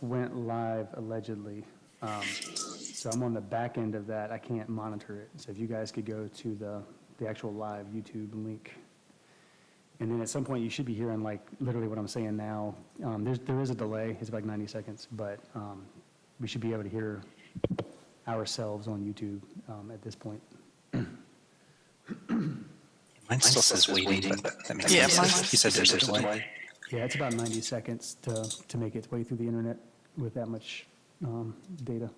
went live allegedly. So I'm on the back end of that. I can't monitor it. So if you guys could go to the actual live YouTube link. And then at some point you should be hearing like literally what I'm saying now. There is a delay. It's like 90 seconds, but we should be able to hear ourselves on YouTube at this point. Mine still says waiting, but that makes Yeah, sense. You said there's a delay. Yeah, it's about 90 seconds to make its way through the internet with that much data.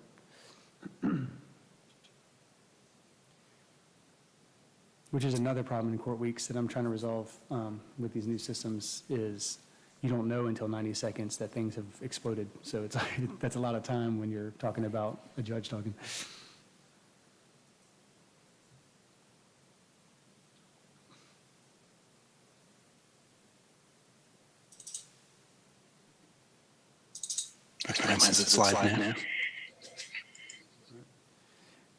Which is another problem in court weeks that I'm trying to resolve with these new systems is you don't know until 90 seconds that things have exploded. So it's that's a lot of time when you're talking about a judge talking. Okay, mine says it's live now.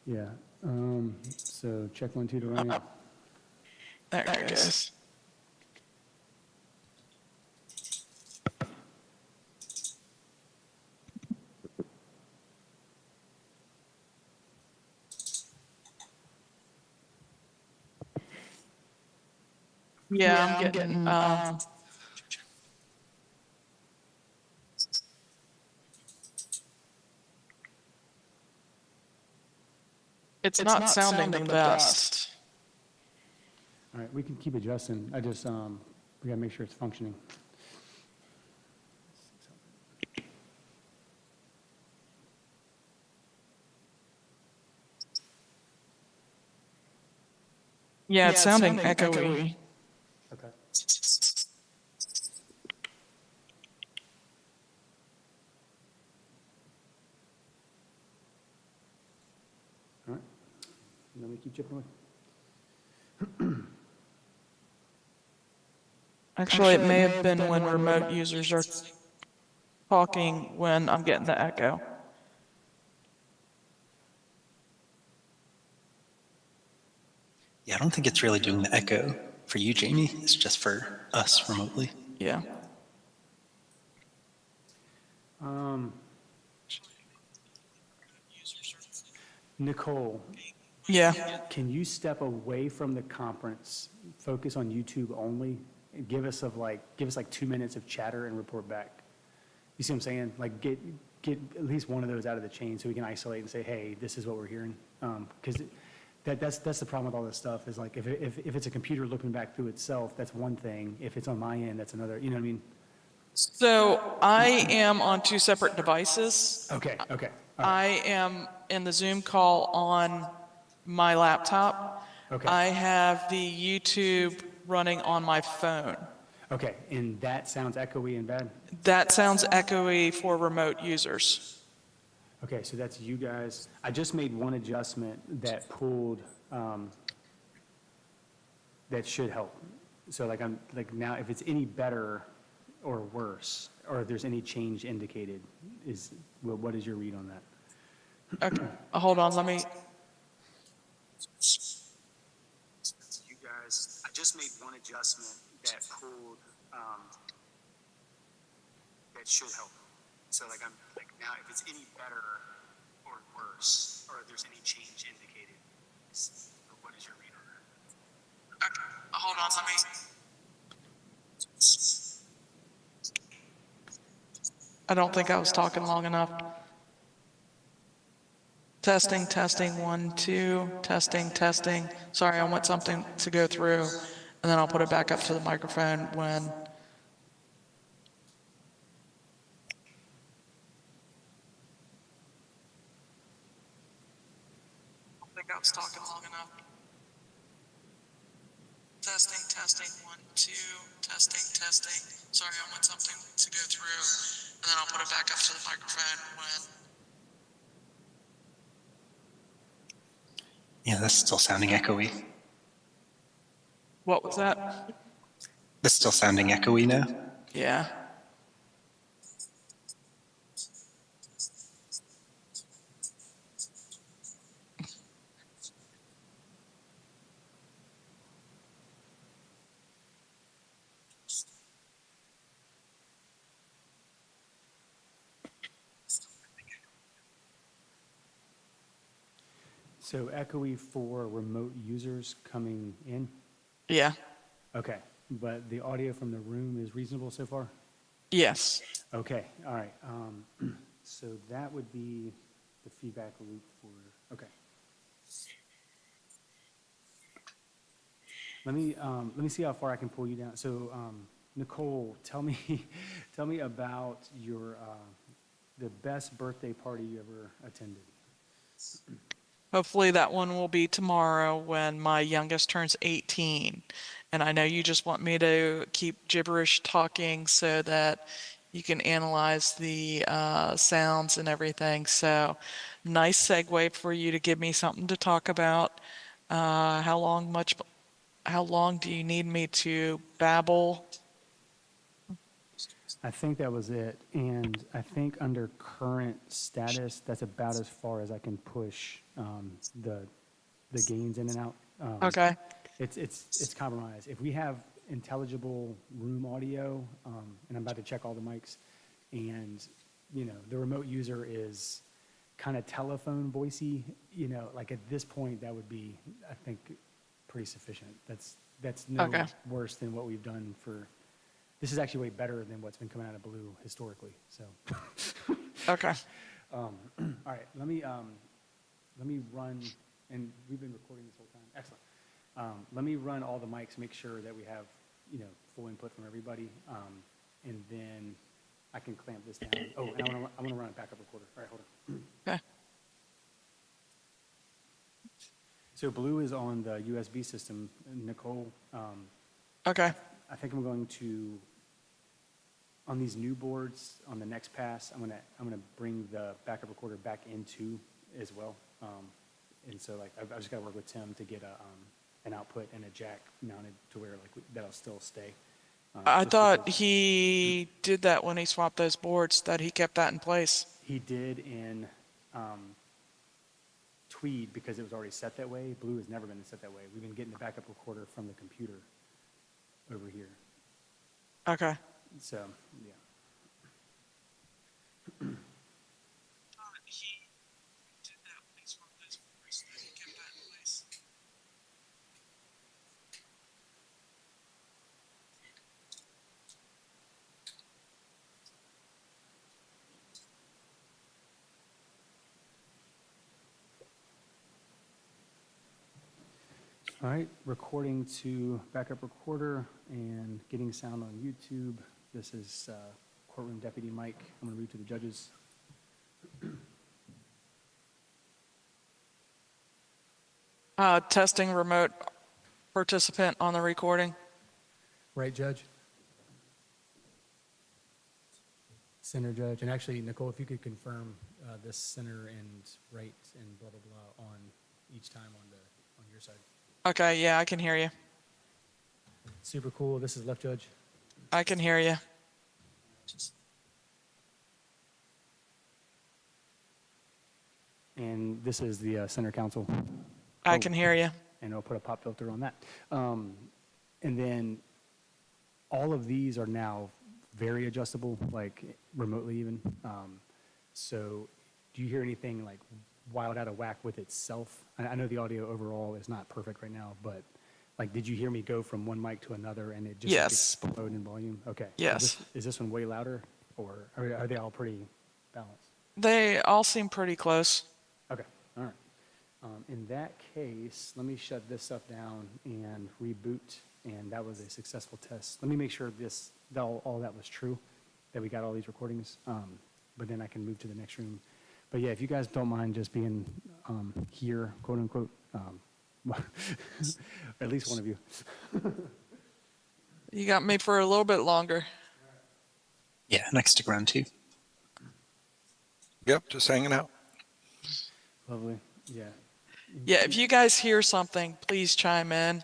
Yeah. So check 1, 2 to Ryan. There it goes. Yeah, I'm getting, it's not sounding the best. All right, we can keep adjusting. I just, we gotta make sure it's functioning. Yeah, it's sounding echoey. Okay. All right, let me keep chipping away. Actually, it may have been when remote users are talking when I'm getting the echo. Yeah, I don't think it's really doing the echo for you, Jamie. It's just for us remotely. Yeah. Nicole, Yeah. can you step away from the conference, focus on YouTube only, and give us like 2 minutes of chatter and report back? You see what I'm saying? Like get at least one of those out of the chain so we can isolate and say, hey, this is what we're hearing. Because that's the problem with all this stuff is like if it's a computer looking back through itself, that's one thing. If it's on my end, that's another. You know what I mean? So I am on 2 separate devices. Okay. All right. I am in the Zoom call on my laptop. Okay. I have the YouTube running on my phone. Okay, and that sounds echoey and bad? That sounds echoey for remote users. Okay, so that's you guys. I just made one adjustment that pulled, that should help. So like I'm, like now if it's any better or worse, or if there's any change indicated, what is your read on that? Okay, hold on, let me, You guys, I just made one adjustment that pulled, that should help. So like I'm, like now if it's any better or worse, or if there's any change indicated, what is your read on that? okay, hold on, let me. I don't think I was talking long enough. Testing, 1, 2, testing. Sorry, I want something to go through, and then I'll put it back up to the microphone when. I don't think I was talking long enough. Testing, 1, 2, testing. Sorry, I want something to go through, and then I'll put it back up to the microphone when. Yeah, that's still sounding echoey. What was that? That's still sounding echoey now. Yeah. So echoey for remote users coming in? Yeah. Okay, but the audio from the room is reasonable so far? Yes. Okay, all right. So that would be the feedback loop for, okay. Let me see how far I can pull you down. So, Nicole, tell me, tell me about your, the best birthday party you ever attended. Hopefully that one will be tomorrow when my youngest turns 18. And I know you just want me to keep gibberish talking so that you can analyze the sounds and everything. So nice segue for you to give me something to talk about. How long do you need me to babble? I think that was it. And I think under current status, that's about as far as I can push the gains in and out. Okay. It's compromised. If we have intelligible room audio, and I'm about to check all the mics, and, you know, the remote user is kind of telephone voicey, you know, like at this point, that would be, I think, pretty sufficient. That's no Okay. worse than what we've done for, this is actually way better than what's been coming out of Blue historically, so. Okay. All right, let me run, and we've been recording this whole time. Excellent. Let me run all the mics, make sure that we have, you know, full input from everybody, and then I can clamp this down. Oh, and I want to run a backup recorder. All right, hold on. Okay. So Blue is on the USB system. Nicole, Okay. I think I'm going to, on these new boards, on the next pass, I'm gonna bring the backup recorder back into as well. And so like, I've just got to work with Tim to get an output and a jack mounted to where like that'll still stay. I Just thought because he did that when he swapped those boards, that he kept that in place. he did in Tweed because it was already set that way. Blue has never been set that way. We've been getting the backup recorder from the computer over here. Okay. So, yeah. He did that when he swapped those boards, that he kept that in place. All right, recording to backup recorder and getting sound on YouTube. This is courtroom deputy Mike. I'm going to read to the judges. Testing remote participant on the recording. Right, Judge? Center Judge. And actually, Nicole, if you could confirm this center and right and blah, blah, blah on each time on your side. Okay, yeah, I can hear you. Super cool. This is left judge. I can hear you. And this is the center council. I can hear you. And I'll put a pop filter on that. And then all of these are now very adjustable, like remotely even. So do you hear anything like wild out of whack with itself? I know the audio overall is not perfect right now, but like, did you hear me go from one mic to another and it just like, Yes. explode in volume? Okay. Yes. Is this one way louder or are they all pretty balanced? They all seem pretty close. Okay, all right. In that case, let me shut this stuff down and reboot, and that was a successful test. Let me make sure all that was true, that we got all these recordings, but then I can move to the next room. But yeah, if you guys don't mind just being here, quote unquote, at least one of you. You got me for a little bit longer. Yeah, next to ground two. Yep, just hanging out. Lovely, yeah. Yeah, if you guys hear something, please chime in.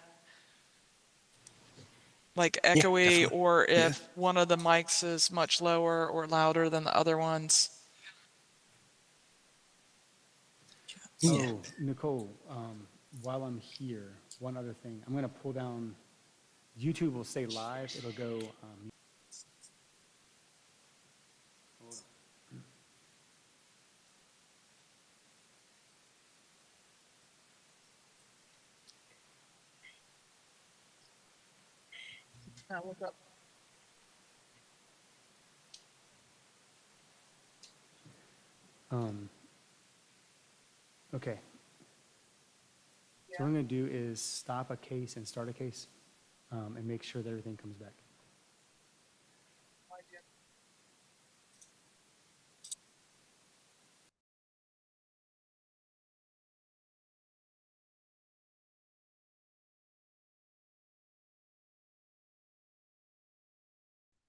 Like echoey, definitely. or if one of the mics is much lower or louder than the other ones. Yeah. Oh, Nicole, while I'm here, one other thing. I'm going to pull down, YouTube will say live. It'll go, hold on. Okay. So what I'm going to do is stop a case and start a case and make sure that everything comes back.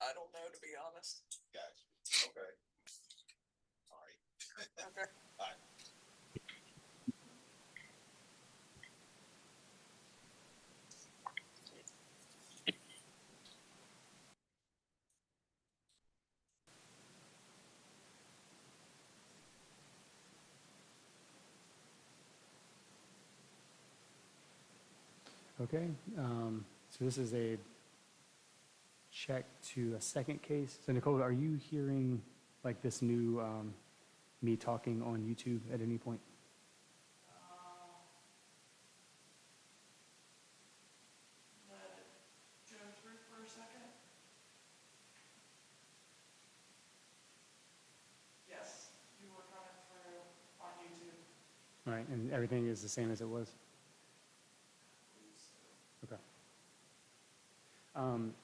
I don't know, to be honest. Gotcha. Okay. All right. Okay. All right. Okay. So this is a check to a second case. So Nicole, are you hearing like this new me talking on YouTube at any point? Let it go through for a second. Yes, you were coming through on YouTube. All right, and everything is the same as it was? Okay.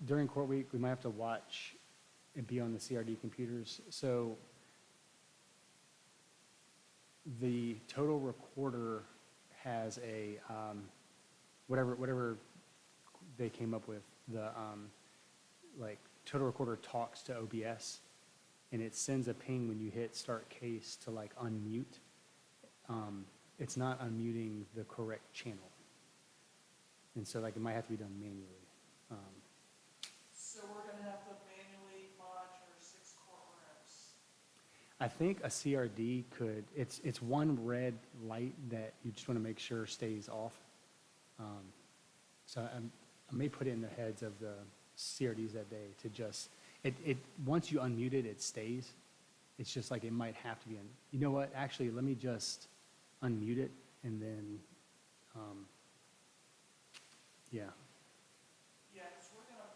During court week, we might have to watch and be on the CRD computers. So the total recorder has a, whatever they came up with, the, like, total recorder talks to OBS, and it sends a ping when you hit start case to like unmute. It's not unmuting the correct channel. And so like it might have to be done manually. So we're gonna have to manually monitor 6 courtrooms. I think a CRD could, it's one red light that you just want to make sure stays off. So I may put it in the heads of the CRDs that day to just, once you unmute it, it stays. It's just like it might have to be in. You know what? Actually, let me just unmute it and then, yeah. Yeah, because we're gonna,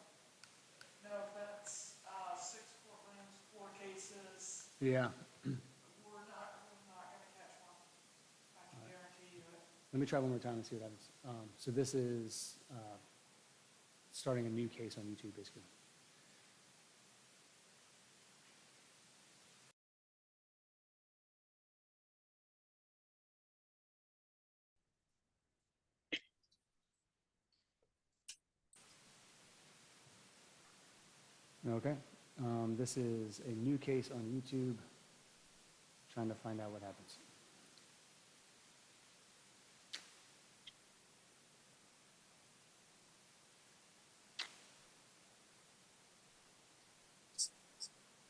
no, that's 6 courtrooms, 4 cases. Yeah. We're not gonna catch one. I can guarantee you it. Let me try one more time and see what happens. So this is starting a new case on YouTube, basically. Okay. This is a new case on YouTube. Trying to find out what happens.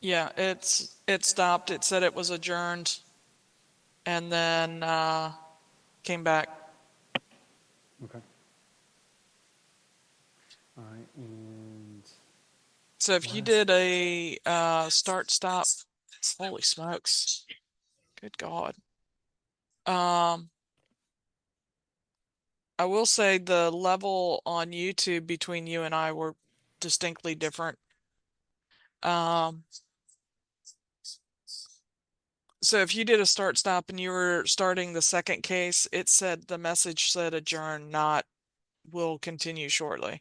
Yeah, it stopped. It said it was adjourned and then came back. Okay. All right, and So if you did a start stop, holy smokes. Good God. I will say the level on YouTube between you and I were distinctly different. So if you did a start stop and you were starting the second case, it said the message said adjourn, not will continue shortly.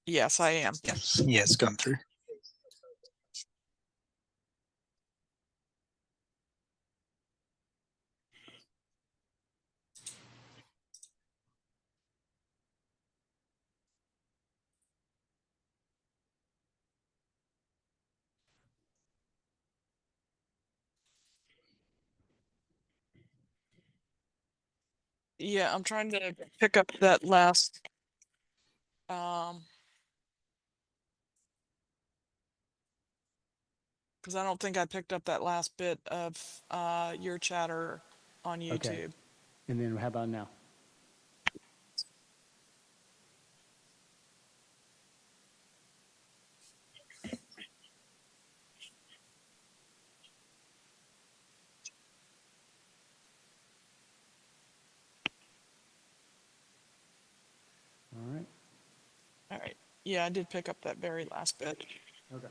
Yes, I am. Yeah, it's gone through. Yeah, I'm trying to pick up that last because I don't think I picked up that last bit of your chatter on YouTube. okay. And then how about now? Yeah, I did pick up that very last bit. Okay.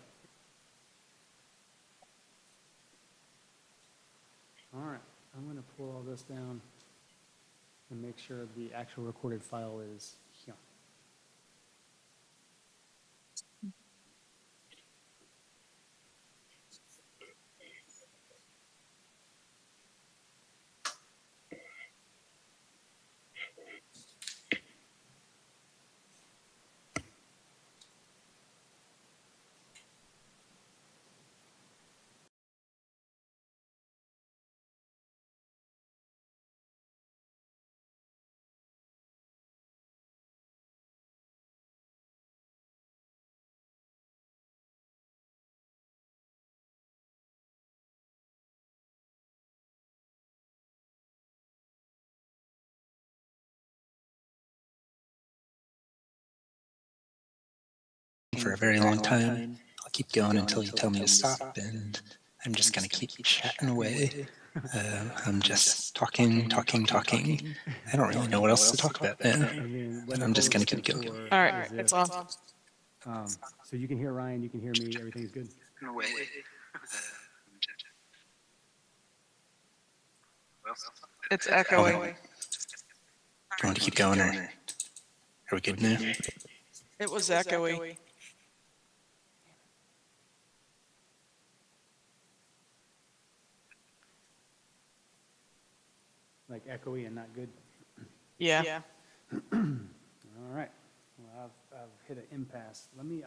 All right, I'm gonna pull all this down and make sure the actual recorded file is here. For a very long time. I'll keep going until you tell me to stop, and I'm just going to keep chatting away. I'm just talking. I don't really know what else to talk about now, And then what but I'm just Nicole going to was keep looking going. for All right, is it's if, on. so you can hear Ryan, you can hear me, everything's good? Away. It's echoing. Do you want to keep going, or are we good now? It was echoey. Like echoey and not good? Yeah. All right, well, I've hit an impasse. Let me,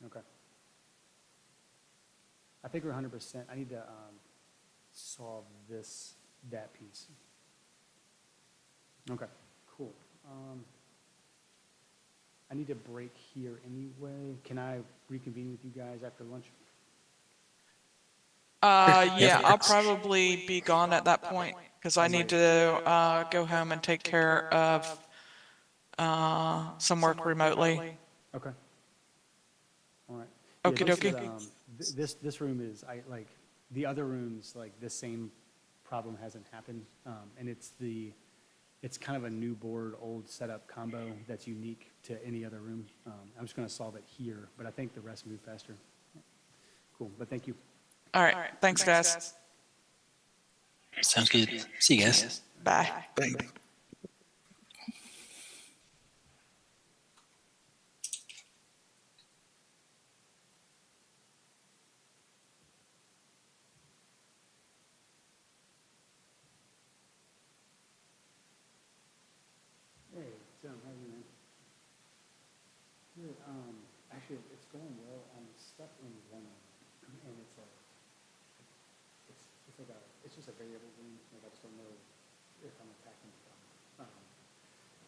okay. I think we're 100%. I need to solve that piece. Okay, cool. I need to break here anyway. Can I reconvene with you guys after lunch? Yeah, I'll probably be gone at that point because I need to go home and take care of some work remotely. Okay. All right. Okie this dokie. is, this room is, like, the other rooms, like, this same problem hasn't happened. And it's kind of a new board, old setup combo that's unique to any other room. I'm just going to solve it here, but I think the rest move faster. Cool, but thank you. All right. Thanks, guys. Sounds good. See you guys. Bye. Bye. Hey, Tim, how are you, man? Good. Actually, it's going well. I'm stuck in one, and it's just a variable room. Like, I just don't know if I'm attacking the problem.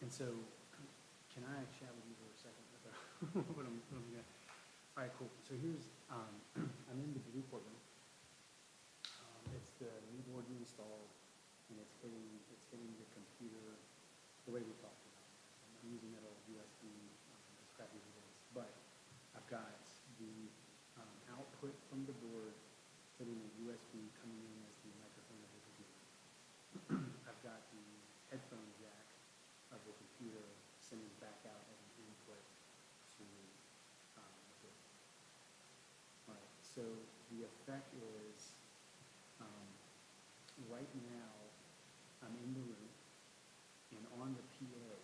And so, can I chat with you for a second about what I'm gonna? All right, cool. So here's, I'm in the Blueport room. It's the new board you installed, and it's hitting the computer the way we talked about. I'm using that old USB, as crappy as it is, but I've got the output from the board hitting the USB coming in as the microphone of the computer. I've got the headphone jack of the computer sending back out as an input to the board. All right, so the effect is, right now, I'm in the room, and on the PA,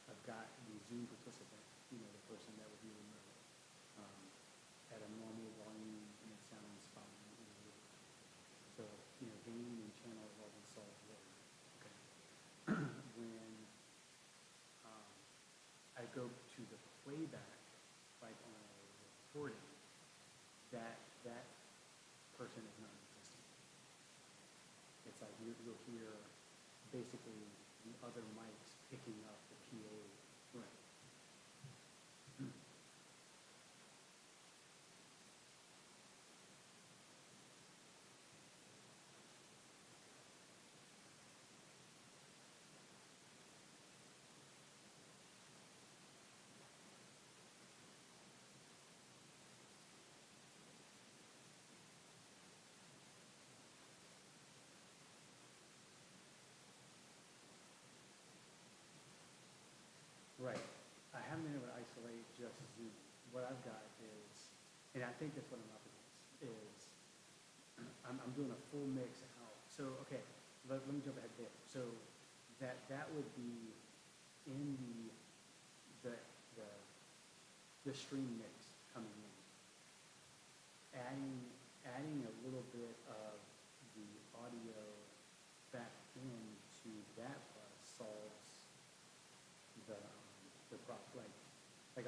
I've got the Zoom participant, the person that would be remote, at a normal volume, and it's sounding fine. So, gain and channel have all been solved there. Okay. When I go to the playback, like on a recording, that person is not existing. It's like you'll hear basically the other mics picking up the PA. Right. just Zoom. What I've got is, and I think that's what I'm up against, is I'm doing a full mix out. So, okay, let me jump ahead there. So that would be in the, the, the stream mix coming in. Adding a little bit of the audio back into that bus solves the problem. I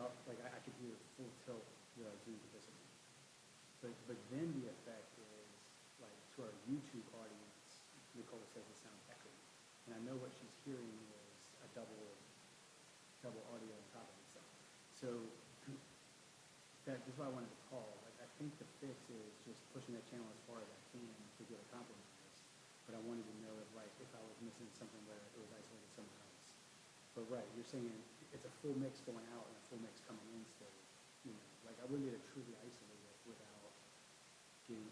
could hear full tilt the Zoom participant. But then the effect is, like, to our YouTube audience, Nicole says it sounds echoey. And I know what she's hearing is a double audio on top of itself. So that's why I wanted to call. Like, I think the fix is just pushing that channel as far as I can to get a compromise. But I wanted to know if I was missing something where it was isolated somewhere else. But right, you're saying it's a full mix going out and a full mix coming in still. You know, like I wouldn't be able to truly isolate it without getting.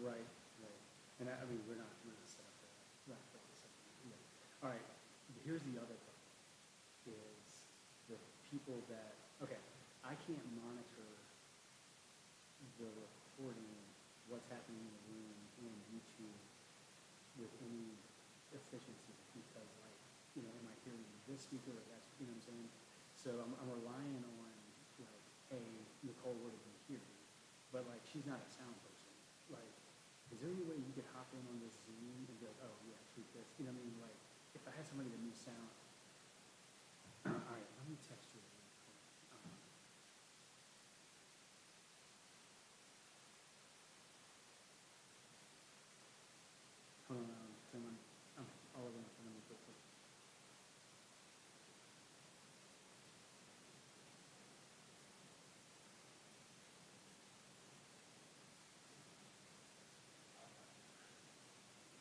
Right, right. And I mean, we're not set up for that. Right, right, yeah. All right, here's the other part, is the people that, okay, I can't monitor the recording, what's happening in the room in YouTube with any efficiency because, like, you know, am I hearing this speaker or that, you know what I'm saying? So I'm relying on, like, hey, Nicole would have been here, but, like, she's not a sound person. Like, is there any way you could hop in on this Zoom and be like, oh, yeah, tweet this? You know what I mean? Like, if I had somebody that knew sound. All right, let me text you. Hold on, someone, all of them, let me put quick.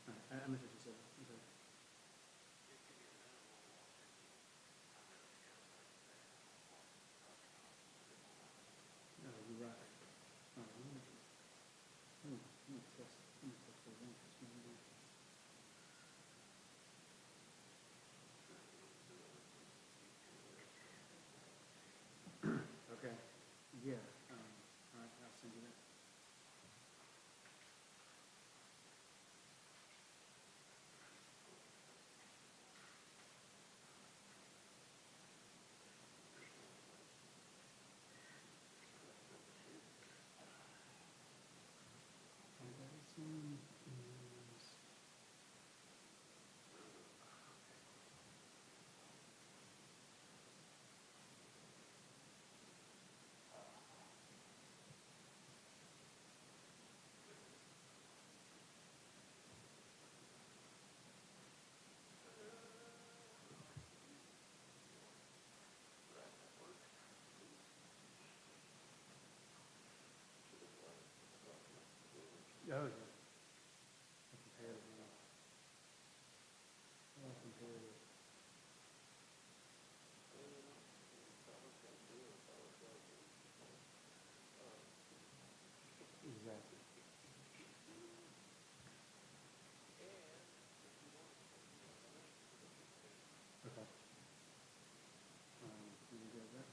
All right, I missed what you said. I'm sorry. No, you're right. All right, let me text the link. Okay, yeah, all right, I'll send you that. And this one is. Oh, yeah. I compared it, yeah. I compared it. Exactly. Okay. Can you grab that?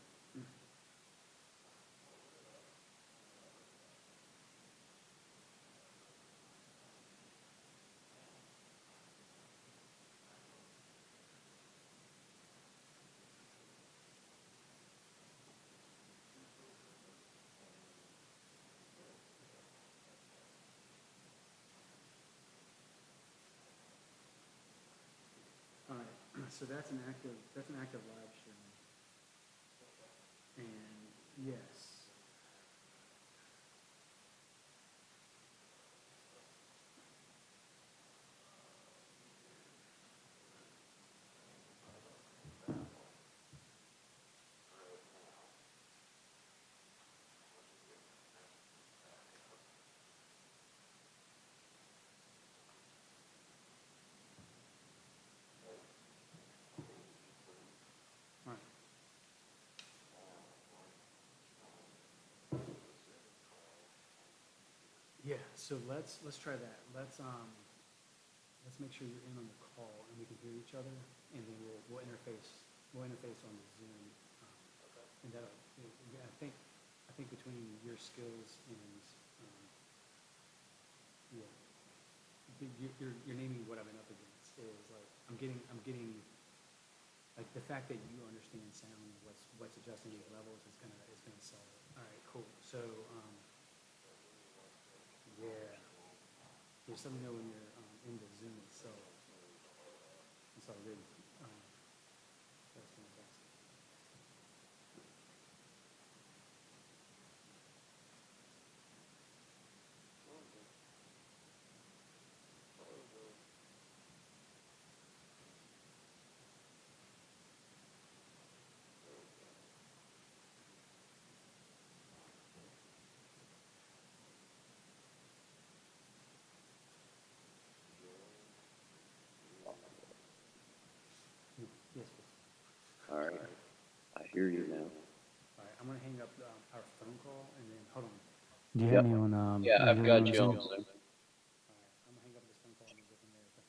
All right, so that's an active live stream. Yes. All right. Yeah, so let's try that. Let's make sure you're in on the call and we can hear each other, and then we'll interface on the Zoom. And that'll, yeah, I think between your skills and, yeah, you're naming what I've been up against is like, I'm getting, like the fact that you understand sound, what's adjusting these levels is gonna sell it. All right, cool. So, yeah, just let me know when you're in the Zoom itself. It's all good. That's fantastic. Yes, please. All right, I hear you now. All right, I'm gonna hang up our phone call and then, hold on. Do you Yep. have me on, Yeah, I've got you on Zoom? Zoom. All right, I'm gonna hang up this phone call and we'll go from there. Okay.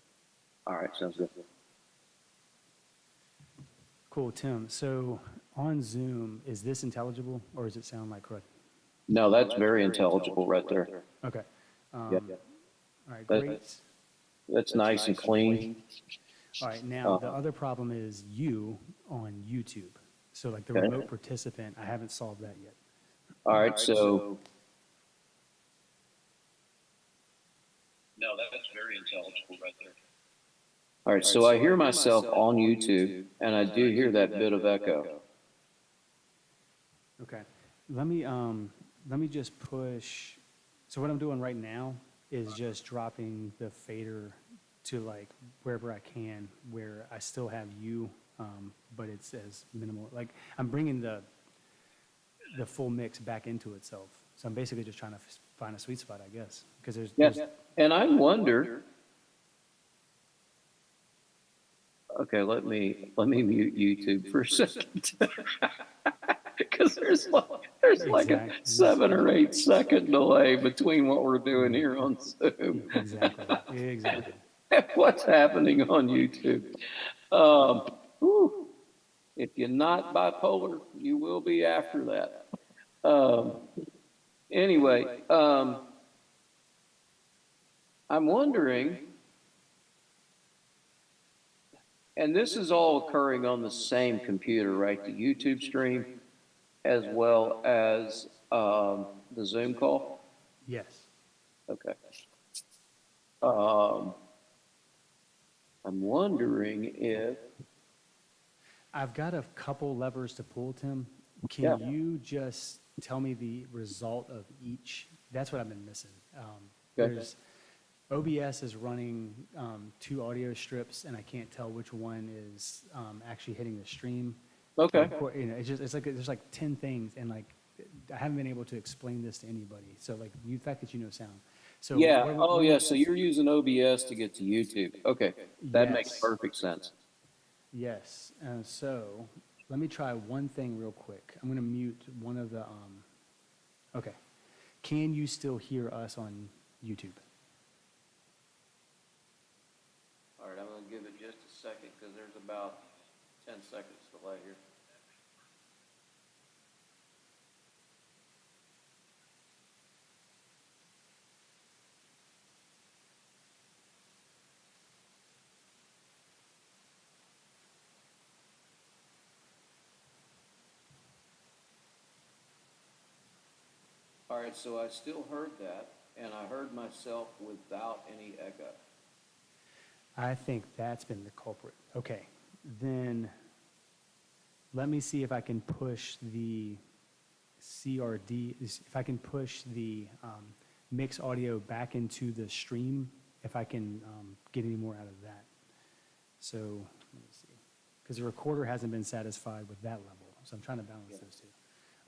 All right, sounds good. Cool, Tim. So on Zoom, is this intelligible or does it sound like crud? No, that's very intelligible right there. Okay. Yeah. All right, That- great. That's nice and clean. All right, now the other problem is you on YouTube. So like the Okay. remote participant, I haven't solved that yet. All right, so. No, that's very intelligible right there. All right, so I hear myself on YouTube, and I do hear that bit of echo. Okay. Let me just push. So what I'm doing right now is just dropping the fader to like wherever I can, where I still have you, but it's as minimal. Like I'm bringing the full mix back into itself. So I'm basically just trying to find a sweet spot, I guess, because Yes, and I wonder. Okay, let me mute YouTube for a second. Because there's like a Exactly. 7 or 8 second delay between what we're doing here on Zoom. Exactly. and what's happening on YouTube. Whew, if you're not bipolar, you will be after that. Anyway, I'm wondering, and this is all occurring on the same computer, right? The YouTube stream as well as the Zoom call? Yes. Okay. I'm wondering if, I've got a couple levers to pull, Tim. Can Yeah. you just tell me the result of each? That's what I've been missing. Okay. There's OBS is running 2 audio strips, and I can't tell which one is actually hitting the stream. okay, You know, it's like there's like 10 things, and like I haven't been able to explain this to anybody. So like the fact that you know sound. So yeah, what- oh what- yeah, so you're using OBS to get to YouTube. Okay, that makes Yes. perfect sense. Yes. So let me try one thing real quick. I'm going to mute one of the. Okay. Can you still hear us on YouTube? All right, I'm going to give it just a second because there's about 10 seconds delay here. All right, so I still heard that, and I heard myself without any echo. I think that's been the culprit. Okay. Then let me see if I can push the CRD, if I can push the mix audio back into the stream, if I can get any more out of that. So, let me see. Because the recorder hasn't been satisfied with that level, so I'm trying to balance those two.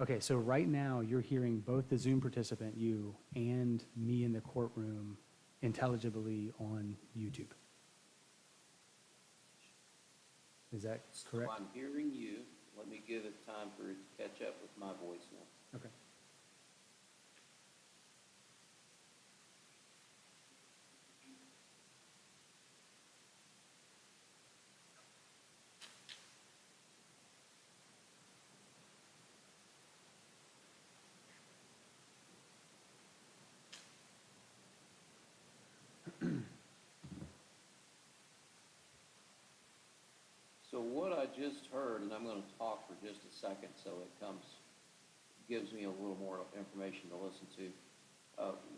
Okay, so right now, you're hearing both the Zoom participant, you, and me in the courtroom intelligibly on YouTube. Is that correct? So I'm hearing you. Let me give it time for it to catch up with my voice now. Okay. So what I just heard, and I'm going to talk for just a second so it gives me a little more information to listen to.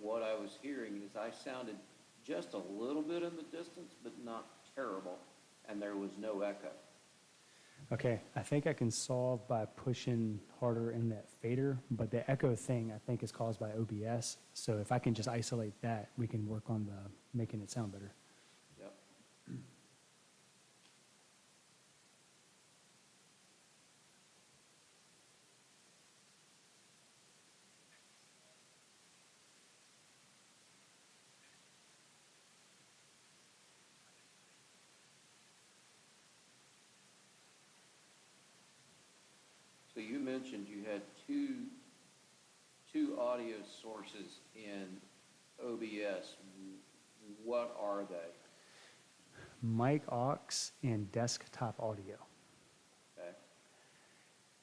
What I was hearing is I sounded just a little bit in the distance, but not terrible, and there was no echo. Okay, I think I can solve by pushing harder in that fader, but the echo thing I think is caused by OBS. So if I can just isolate that, we can work on the making it sound better. Yep. So you mentioned you had two audio sources in OBS. What are they? Mic aux and desktop audio. Okay.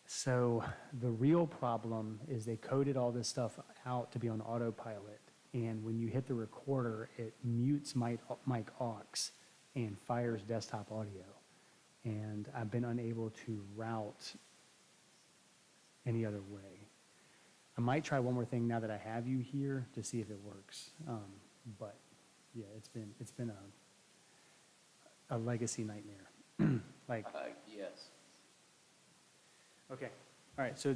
So the real problem is they coded all this stuff out to be on autopilot. And when you hit the recorder, it mutes mic aux and fires desktop audio. And I've been unable to route any other way. I might try one more thing now that I have you here to see if it works. But yeah, it's been a legacy nightmare. Like, Yes. okay, all right. So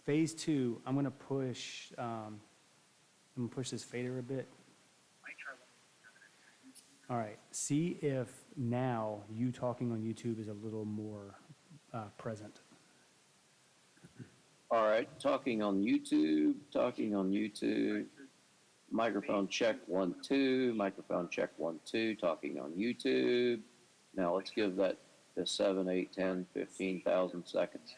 phase 2, I'm gonna push this fader a bit. All right. See if now you talking on YouTube is a little more present. All right, talking on YouTube, microphone check 1 2, microphone check 1 2, talking on YouTube. Now let's give that the 7, 8, 10, 15,000 seconds.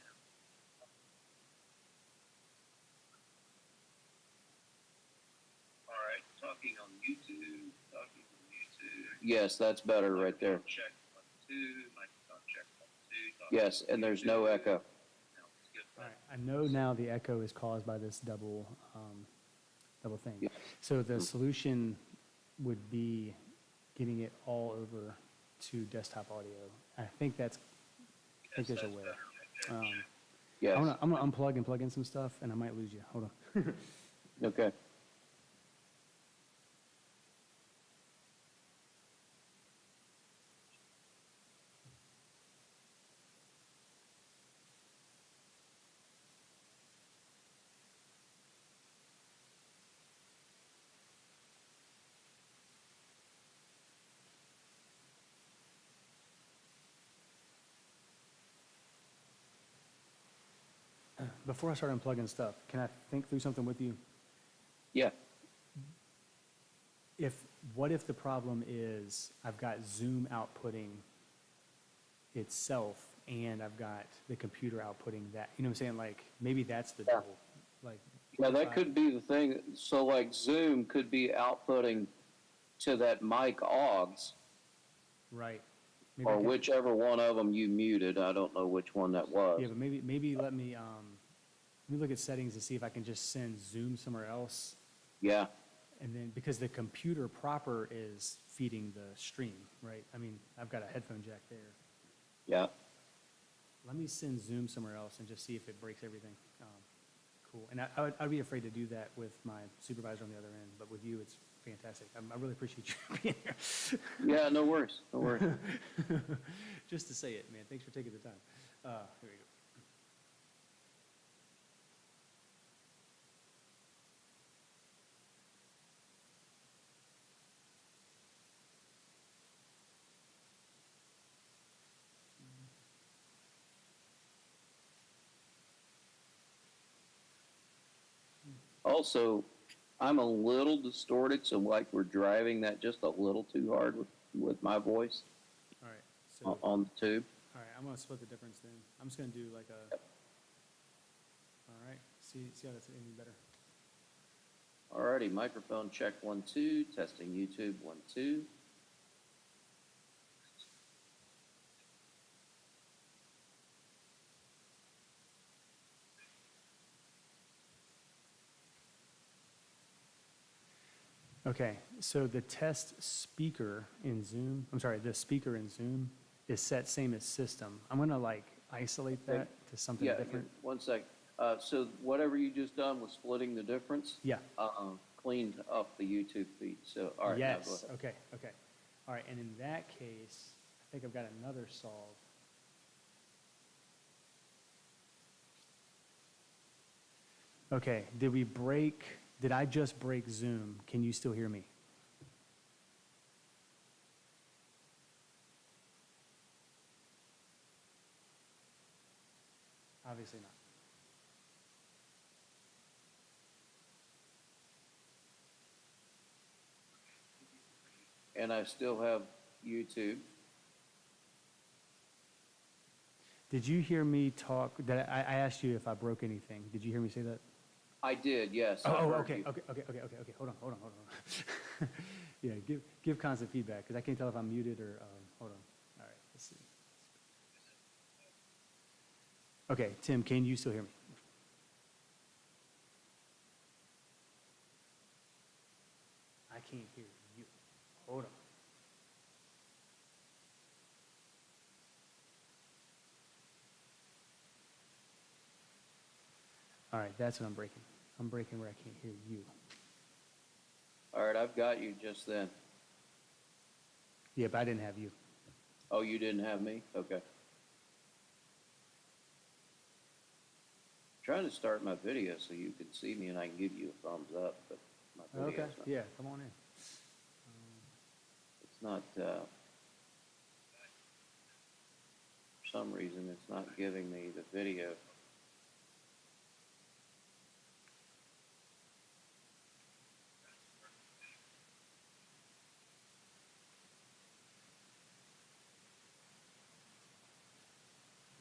All right, talking on YouTube. Yes, that's better right there. Check 1 2, microphone check 1 2. Yes, and there's no echo. Now let's get All right. I know now the echo is caused by this double thing. Yeah. So the solution would be getting it all over to desktop audio. I think there's a way. Yes. I'm gonna unplug and plug in some stuff, and I might lose you. Hold on. Okay. Before I start unplugging stuff, can I think through something with you? Yeah. What if the problem is I've got Zoom outputting itself and I've got the computer outputting that? You know what I'm saying? Like, maybe that's the Yeah. double. Like, Yeah, that could be the thing. So like Zoom could be outputting to that mic aux, right. Maybe I or could- whichever one of them you muted. I don't know which one that was. Yeah, but maybe let me look at settings to see if I can just send Zoom somewhere else. Yeah. And then, because the computer proper is feeding the stream, right? I mean, I've got a headphone jack there. Yeah. Let me send Zoom somewhere else and just see if it breaks everything. Cool. And I'd be afraid to do that with my supervisor on the other end, but with you, it's fantastic. I really appreciate you being here. Yeah, no worries. No worries. Just to say it, man. Thanks for taking the time. Here we go. Also, I'm a little distorted, so like we're driving that just a little too hard with my voice All right, so, all on the tube. right, I'm gonna split the difference then. I'm just gonna do like a, all right, see how that's any better. Alrighty, microphone check 1, 2, testing YouTube 1, 2. Okay, so the test speaker in Zoom, I'm sorry, the speaker in Zoom is set same as system. I'm gonna like isolate Okay. that to something Yeah, different. 1 sec. So whatever you just done was splitting the difference. Yeah. Cleaned up the YouTube feed. So, all right, now go Yes, ahead. okay, okay. All right, and in that case, I think I've got another solve. Okay, did I just break Zoom? Can you still hear me? Obviously not. And I still have YouTube. Did you hear me talk, I asked you if I broke anything. Did you hear me say that? I did, yes. I Oh, heard okay, you. okay. Hold on. Yeah, give constant feedback, because I can't tell if I'm muted or, hold on. All right, let's see. Okay, Tim, can you still hear me? I can't hear you. Hold on. All right, that's what I'm breaking. I'm breaking where I can't hear you. All right, I've got you just then. Yeah, but I didn't have you. Oh, you didn't have me? Okay. Trying to start my video so you can see me and I can give you a thumbs up, but my Okay, video's not. yeah, come on in. It's not, for some reason, it's not giving me the video.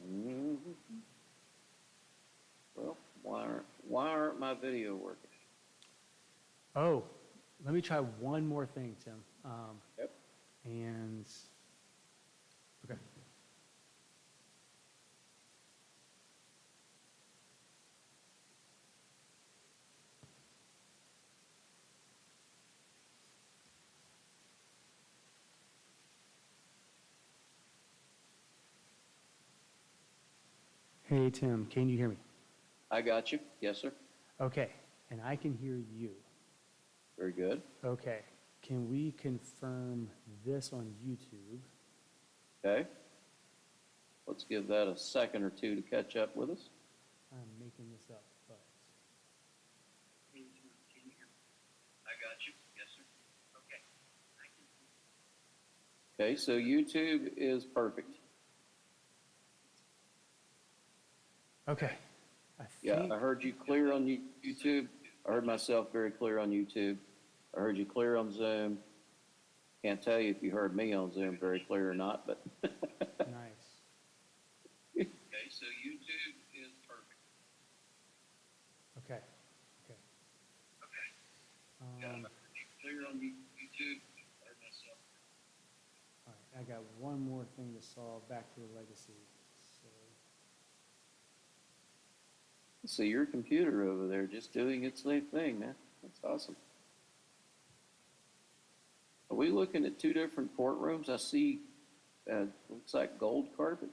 Mhm. Well, why aren't my video working? Oh, let me try one more thing, Tim. Yep. And, okay. Hey, Tim, can you hear me? I got you. Yes, sir. Okay, and I can hear you. Very good. Okay, can we confirm this on YouTube? Okay. Let's give that a second or two to catch up with us. I'm making this up, but, I got you. Yes, sir. Okay. I can. Okay, so YouTube is perfect. okay. I Yeah, think, I heard you clear on YouTube. I heard myself very clear on YouTube. I heard you clear on Zoom. Can't tell you if you heard me on Zoom very clear or not, but nice. Okay, so YouTube is perfect. Okay, okay. Okay. Yeah, I Um, heard you clear on YouTube. I heard myself. all right, I got one more thing to solve, back to the legacy. So, see your computer over there just doing its same thing, man. That's awesome. Are we looking at two different courtrooms? I see, looks like gold carpet.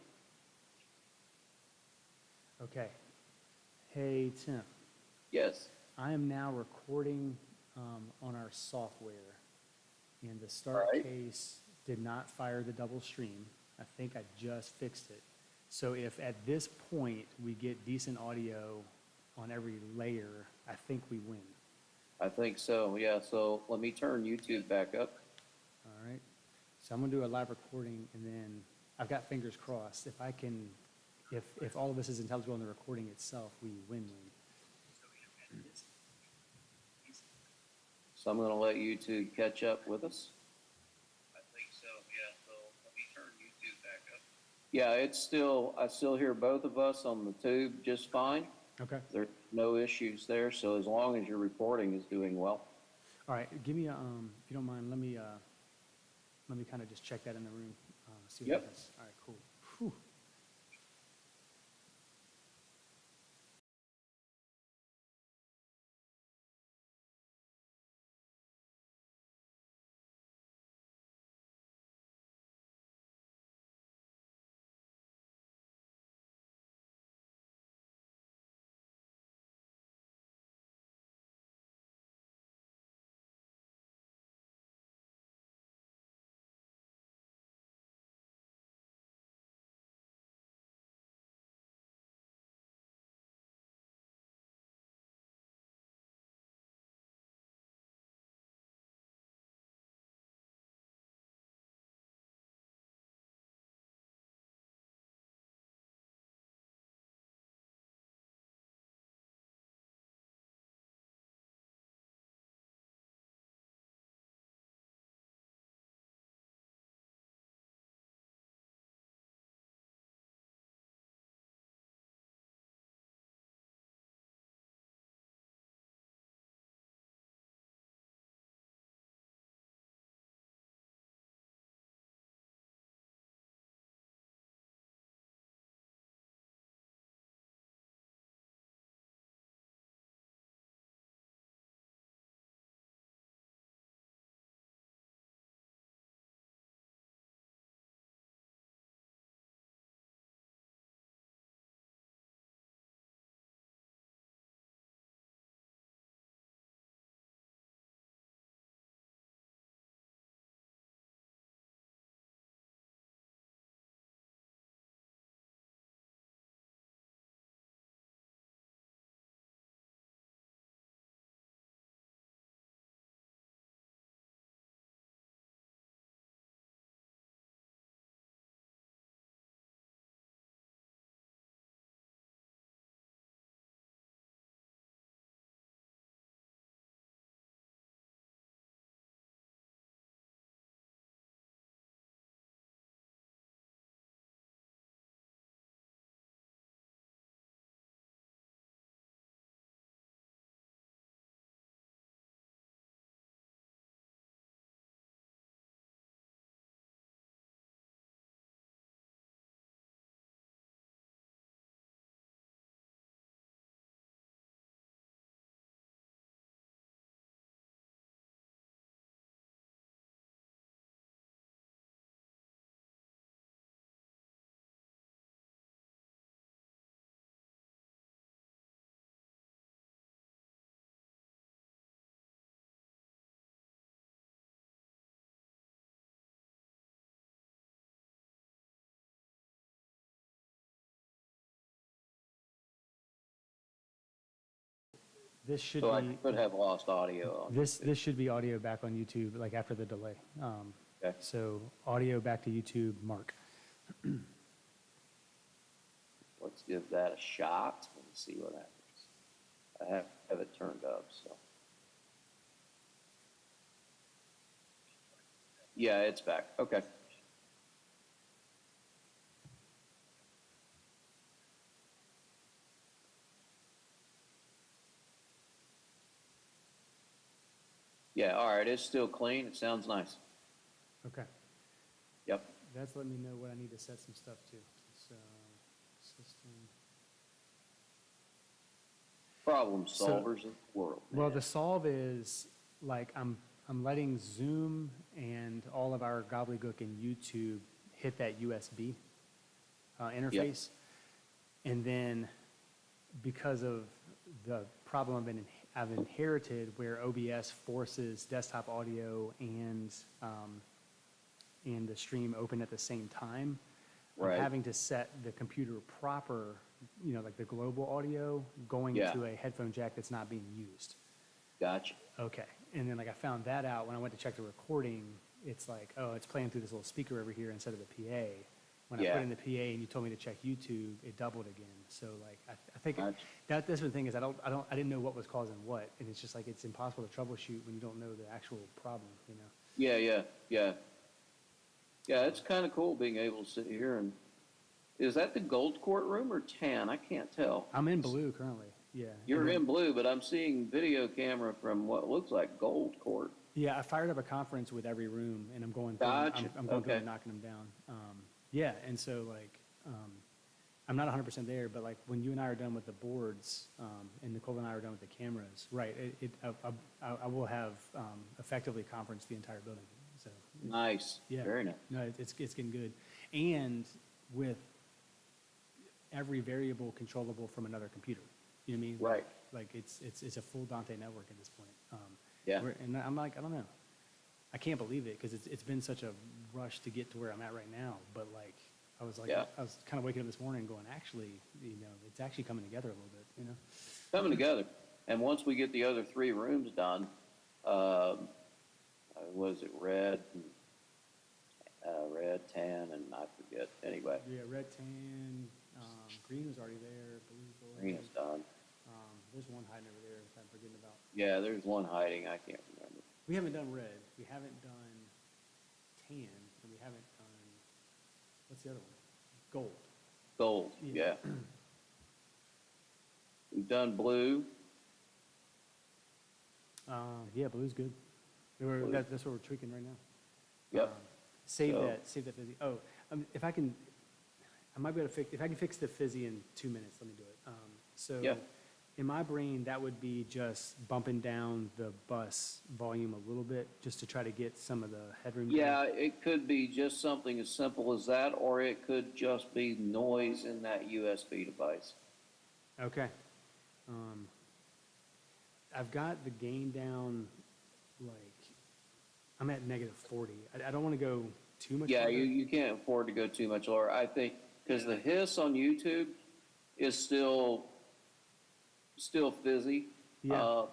okay. Hey, Tim. Yes. I am now recording on our software, and the start All right. case did not fire the double stream. I think I just fixed it. So if at this point we get decent audio on every layer, I think we win. I think so, yeah. So let me turn YouTube back up. All right? So I'm going to do a live recording, and then I've got fingers crossed. If I can, if all of this is intelligible in the recording itself, we win. So I'm going to let YouTube catch up with us. I think so, yeah, so let me turn YouTube back up. Yeah, I still hear both of us on the tube just fine. Okay. There's no issues there, so as long as your reporting is doing well. All right, give me a, if you don't mind, let me kind of just check that in the room. See what Yep. happens. All right, cool. Whew. This should So I be, could have lost audio on. this should be audio back on YouTube, like after the delay. Okay. So audio back to YouTube, Mark. Let's give that a shot and see what happens. I have it turned up, so. Yeah, it's back. Okay. Yeah, all right. It's still clean. It sounds nice. Okay. Yep. That's letting me know what I need to set some stuff to. So, system. Problem So- solvers of the world. Well, man. the solve is like I'm letting Zoom and all of our gobbledygook and YouTube hit that USB interface, and then because of the problem I've inherited, where OBS forces desktop audio and the stream open at the same time, Right. I'm having to set the computer proper, like the global audio going Yeah. to a headphone jack that's not being used. Gotcha. Okay. And then like I found that out when I went to check the recording. It's like, oh, it's playing through this little speaker over here instead of the PA. When I Yeah. put in the PA and you told me to check YouTube, it doubled again. So like I I think Gotcha. that's the thing is I didn't know what was causing what, and it's just like it's impossible to troubleshoot when you don't know the actual problem, you know? Yeah. Yeah, it's kind of cool being able to sit here and, is that the gold courtroom or tan? I can't tell. I'm in blue currently, yeah. You're And then- in blue, but I'm seeing video camera from what looks like gold court. Yeah, I fired up a conference with every room, and I'm going through, Gotcha. I'm going through Okay. and knocking them down. Yeah, and so like, I'm not 100% there, but like when you and I are done with the boards, and Nicole and I are done with the cameras, right, I will have effectively conferenced the entire building, so. Nice. Yeah. Very nice. No, it's getting good. And with every variable controllable from another computer, you know what I mean? Right. Like it's a full Dante network at this point. Yeah. And I'm like, I don't know. I can't believe it because it's been such a rush to get to where I'm at right now. But like, I was like, Yeah. I was kind of waking up this morning going, actually, you know, it's actually coming together a little bit, you know? Coming together. And once we get the other 3 rooms done, was it red, tan, and I forget. Anyway, Yeah, red, tan, green was already there, blue's going. green is done. There's one hiding over there that I'm forgetting about. Yeah, there's one hiding. I can't remember. We haven't done red, we haven't done tan, and we haven't done, what's the other one? Gold. Gold. Yeah. Yeah. We've done blue. Yeah, blue's good. Blue. That's what we're tweaking right now. Yep. Save So- that fizzy. Oh, if I can, I might be able to fix, if I can fix the fizzy in 2 minutes, let me do it. So Yeah. in my brain, that would be just bumping down the bus volume a little bit, just to try to get some of the headroom. Yeah, it could be just something as simple as that, or it could just be noise in that USB device. Okay. I've got the gain down, like, I'm at -40. I don't want to go too much. Yeah, further. you can't afford to go too much lower. I think, because the hiss on YouTube is still fizzy. Yeah.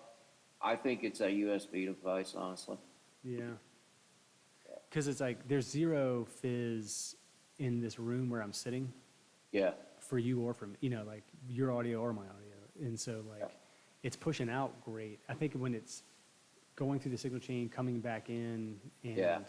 I think it's a USB device, honestly. Yeah. Because it's like, there's zero fizz in this room where I'm sitting Yeah, for you or for me, you know, like your audio or my audio. And so like, Yeah. it's pushing out great. I think when it's going through the signal chain, coming back in Yeah.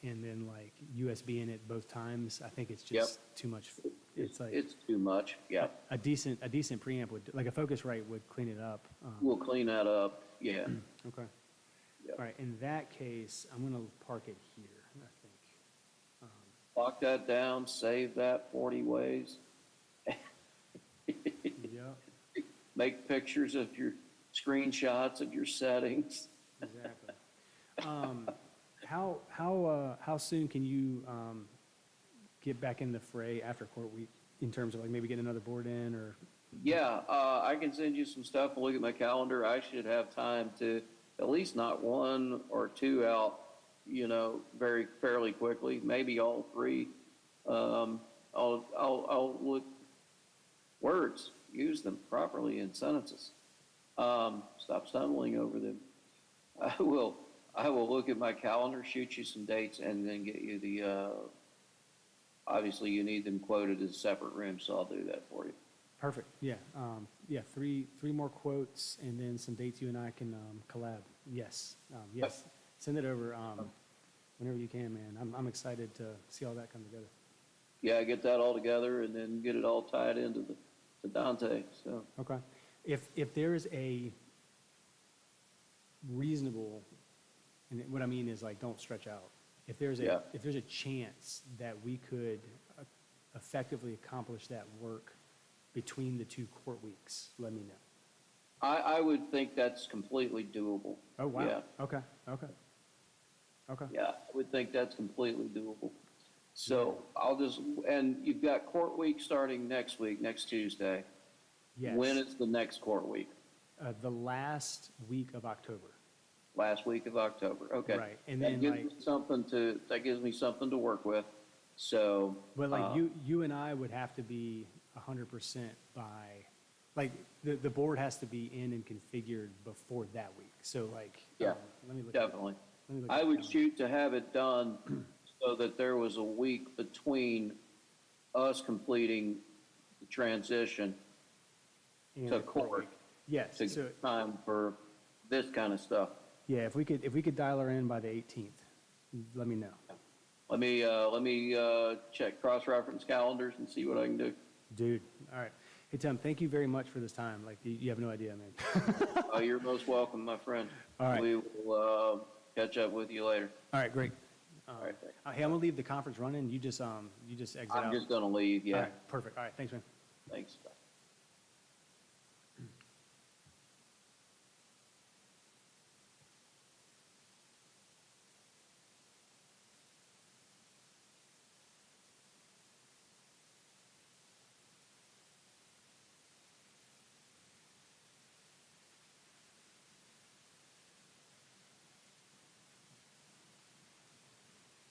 and then like USB in it both times, I think it's Yep. just too much. It's like it's too much. Yeah, a decent preamp would, like a Focusrite would clean it up. we'll clean that up. Yeah, Okay. Yeah. All right. In that case, I'm going to park it here, I think. lock that down, save that 40 ways. Yeah, Make pictures of your screenshots of your settings. exactly. How soon can you get back in the fray after court week in terms of like maybe getting another board in or? Yeah, I can send you some stuff. Look at my calendar. I should have time to at least knock 1 or 2 out, you know, fairly quickly. Maybe all 3. I'll look words, use them properly in sentences. Stop stumbling over them. I will look at my calendar, shoot you some dates, and then get you the. Obviously, you need them quoted as separate rooms, so I'll do that for you. Perfect. Yeah. Yeah. Three more quotes and then some dates you and I can collab. Yes. Yes. Send it over whenever you can, man. I'm excited to see all that come together. Yeah, get that all together and then get it all tied into the Dante. So Okay. If there is a reasonable, and what I mean is like, don't stretch out. If there's Yeah. a chance that we could effectively accomplish that work between the 2 court weeks, let me know. I would think that's completely doable. Oh, wow. Yeah, Okay. Okay. yeah, I would think that's completely doable. So and you've got court week starting next week, next Tuesday. Yes. When is the next court week? The last week of October. Last week of October. Okay. Right, and That then, gives like- me something to work with. So. But like you and I would have to be 100% by, like the board has to be in and configured before that week. So like, Yeah, let me look. Definitely. Let me look I at would the shoot to have it done so that there was a week between us completing the transition and to the court court week. Yes, to so, get time for this kind of stuff. yeah, if we could dial her in by the 18th, let me know. Let me check cross-reference calendars and see what I can do. Dude, all right. Hey, Tim, thank you very much for this time. Like, you have no idea, man. You're most welcome, my friend. All right. We will catch up with you later. All right, great. All right, thanks. Hey, I'm gonna leave the conference running. You just exit out. I'm just gonna leave, All yeah. right, perfect. All right, thanks, man. Thanks. Bye.